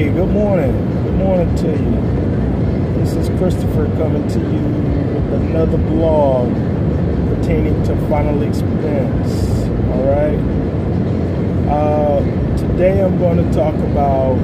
Hey, good morning. Good morning to you. This is Christopher coming to you with another blog pertaining to final expense. All right. Today I'm going to talk about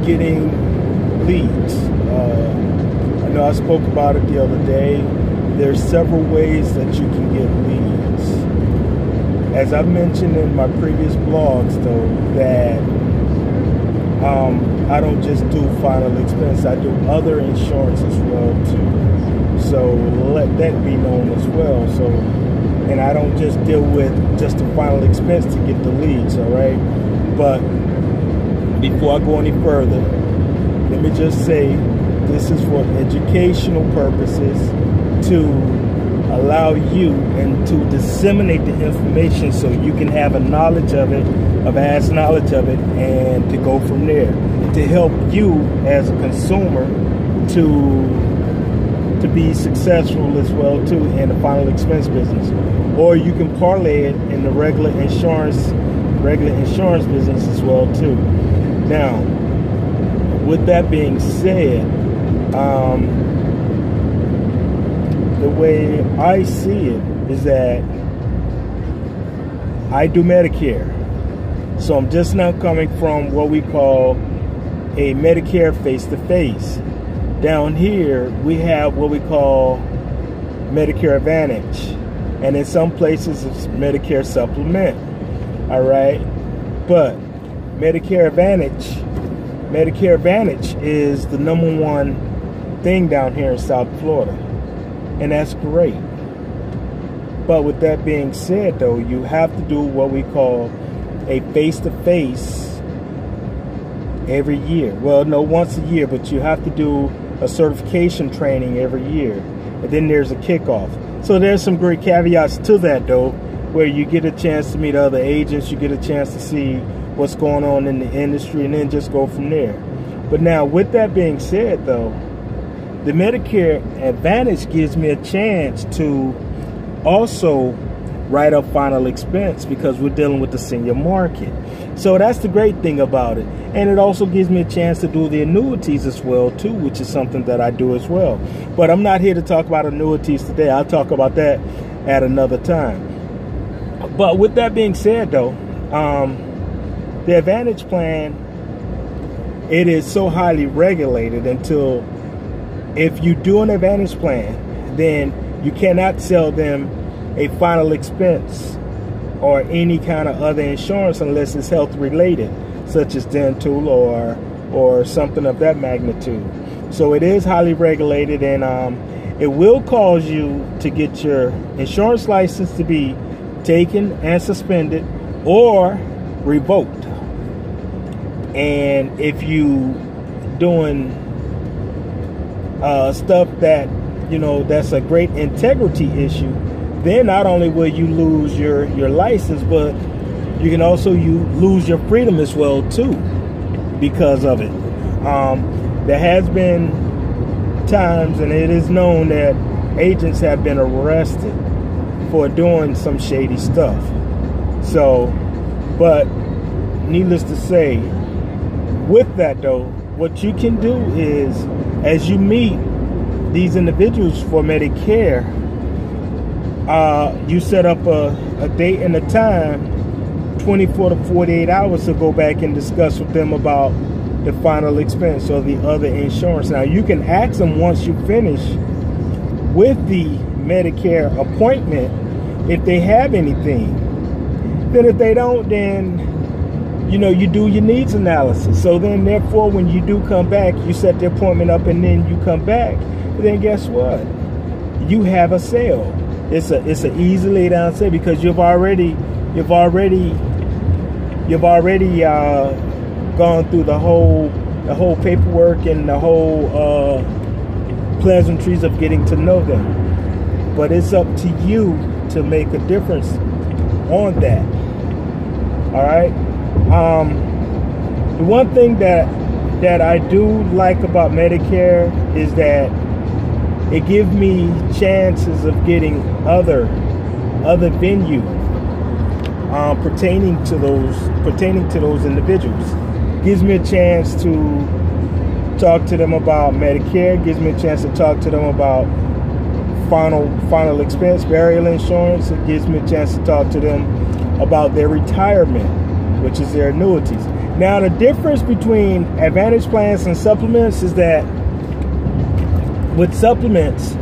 getting leads. I know I spoke about it the other day. There's several ways that you can get leads. As I mentioned in my previous blogs, though, that I don't just do final expense. I do other insurance as well too. So let that be known as well. So, and I don't just deal with just the final expense to get the leads. All right. But before I go any further, let me just say this is for educational purposes to allow you and to disseminate the information so you can have a knowledge of it, a vast knowledge of it, and to go from there. To help you as a consumer to be successful as well too in the final expense business. Or you can parlay it in the regular insurance business as well too. Now, with that being said, the way I see it is that I do Medicare. So I'm just now coming from what we call a Medicare face-to-face. Down here, we have what we call Medicare Advantage. And in some places, it's Medicare Supplement. All right? But Medicare Advantage is the #1 thing down here in South Florida. And that's great. But with that being said, though, you have to do what we call a face-to-face every year. Well, no, once a year, but you have to do a certification training every year. And then there's a kickoff. So there's some great caveats to that, though, where you get a chance to meet other agents, you get a chance to see what's going on in the industry, and then just go from there. But now, with that being said, though, the Medicare Advantage gives me a chance to also write up final expense because we're dealing with the senior market. So that's the great thing about it. And it also gives me a chance to do the annuities as well too, which is something that I do as well. But I'm not here to talk about annuities today. I'll talk about that at another time. But with that being said, though, the Advantage plan, it is so highly regulated until if you do an Advantage plan, then you cannot sell them a final expense or any kind of other insurance unless it's health related, such as dental or something of that magnitude. So it is highly regulated, and it will cause you to get your insurance license to be taken and suspended or revoked. And if you doing stuff that, you know, that's a great integrity issue, then not only will you lose your license, but you can also lose your freedom as well too because of it. There has been times, and it is known, that agents have been arrested for doing some shady stuff. So, but needless to say, with that though, what you can do is, as you meet these individuals for Medicare, you set up a date and a time, 24 to 48 hours, to go back and discuss with them about the final expense or the other insurance. Now, you can ask them once you finish with the Medicare appointment if they have anything. Then if they don't, then, you know, you do your needs analysis. So then, therefore, when you do come back, you set the appointment up and then you come back, then guess what? You have a sale. It's an easy lay down sale because you've already gone through the whole paperwork and the whole pleasantries of getting to know them. But it's up to you to make a difference on that. All right. The one thing that I do like about Medicare is that it gives me chances of getting other venue pertaining to those individuals. gives me a chance to talk to them about Medicare, gives me a chance to talk to them about final expense burial insurance. It gives me a chance to talk to them about their retirement, which is their annuities. Now, the difference between Advantage plans and supplements is that with supplements,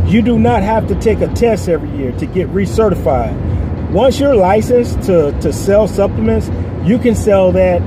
you do not have to take a test every year to get recertified. Once you're licensed to sell supplements, you can sell that,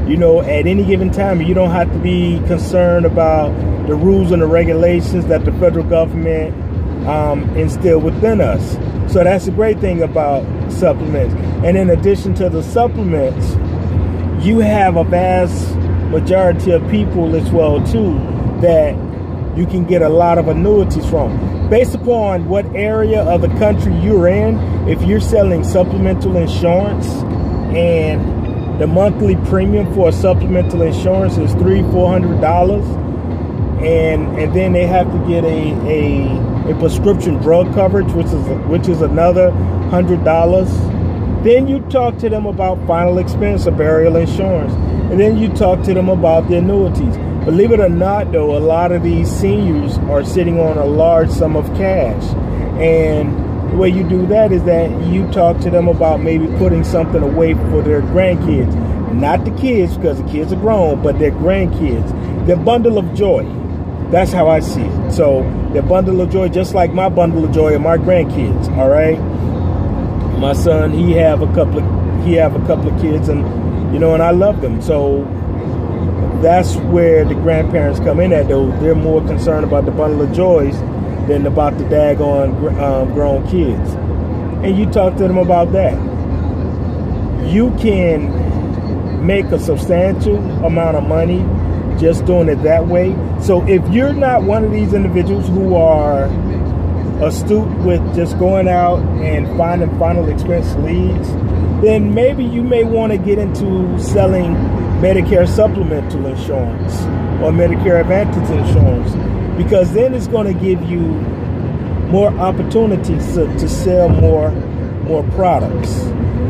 you know, at any given time. You don't have to be concerned about the rules and the regulations that the federal government instill within us. So that's the great thing about supplements. And in addition to the supplements, you have a vast majority of people as well too that you can get a lot of annuities from. Based upon what area of the country you're in, if you're selling supplemental insurance and the monthly premium for a supplemental insurance is $300-400, and then they have to get a prescription drug coverage, which is another $100. Then you talk to them about final expense or burial insurance, and then you talk to them about the annuities. Believe it or not, though, a lot of these seniors are sitting on a large sum of cash, and the way you do that is that you talk to them about maybe putting something away for their grandkids. Not the kids, because the kids are grown, but their grandkids. Their bundle of joy. That's how I see it. So their bundle of joy, just like my bundle of joy, are my grandkids. All right. My son, he have a couple of kids, and you know, and I love them. So that's where the grandparents come in at, though. They're more concerned about the bundle of joys than about the daggone grown kids. And you talk to them about that. You can make a substantial amount of money just doing it that way. So if you're not one of these individuals who are astute with just going out and finding final expense leads, then maybe you may want to get into selling Medicare supplemental insurance or Medicare Advantage insurance, because then it's going to give you more opportunities to sell more products.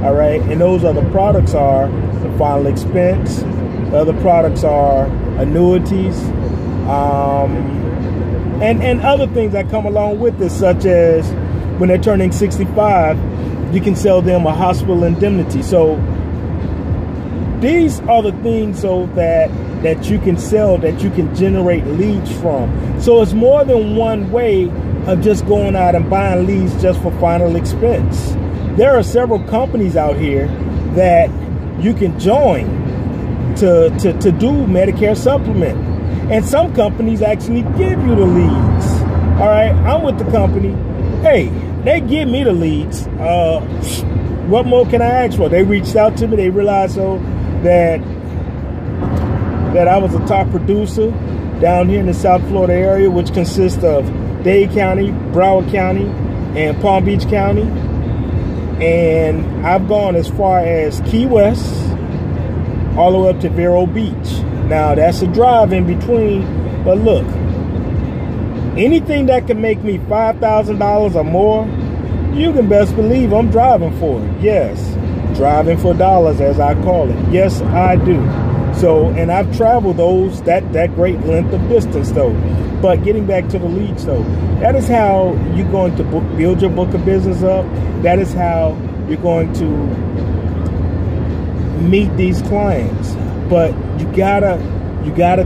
All right, and those other products are the final expense. The other products are annuities, and other things that come along with this, such as when they're turning 65, you can sell them a hospital indemnity. So these are the things so that you can sell, that you can generate leads from. So it's more than one way of just going out and buying leads just for final expense. There are several companies out here that you can join to do Medicare supplement. And some companies actually give you the leads. All right, I'm with the company. Hey, they give me the leads. What more can I ask for? They reached out to me. They realized that I was a top producer down here in the South Florida area, which consists of Dade County, Broward County, and Palm Beach County. And I've gone as far as Key West, all the way up to Vero Beach. Now, that's a drive in between, but look, anything that can make me $5,000 or more, you can best believe I'm driving for it. Yes, driving for dollars, as I call it. Yes, I do. So, and I've traveled that great length of distance, though. But getting back to the leads, though, that is how you're going to build your book of business up. That is how you're going to meet these clients. But you gotta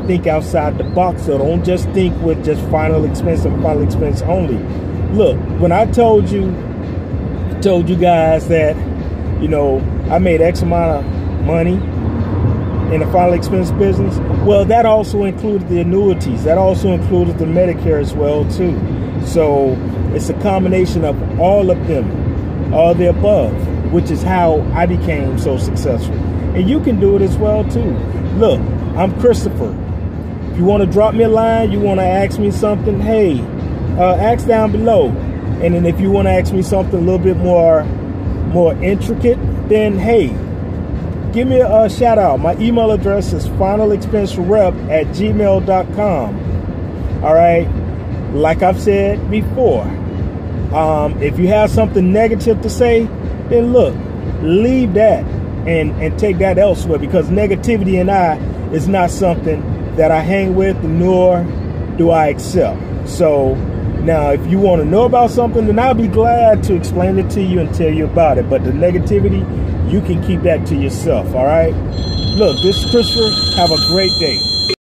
think outside the box. So don't just think with just final expense and final expense only. Look, when I told you guys that, you know, I made X amount of money in the final expense business, well, that also included the annuities. That also included the Medicare as well too. So it's a combination of all of them, all the above, which is how I became so successful. And you can do it as well too. Look, I'm Christopher. If you want to drop me a line, you want to ask me something, hey, ask down below. And then if you want to ask me something a little bit more intricate, then hey, give me a shout out. My email address is finalexpenserep@gmail.com. All right. Like I've said before, if you have something negative to say, then look, leave that. and take that elsewhere, because negativity and I is not something that I hang with, nor do I accept. So now, if you want to know about something, then I'll be glad to explain it to you and tell you about it. But the negativity, you can keep that to yourself, all right? Look, this is Christopher. Have a great day.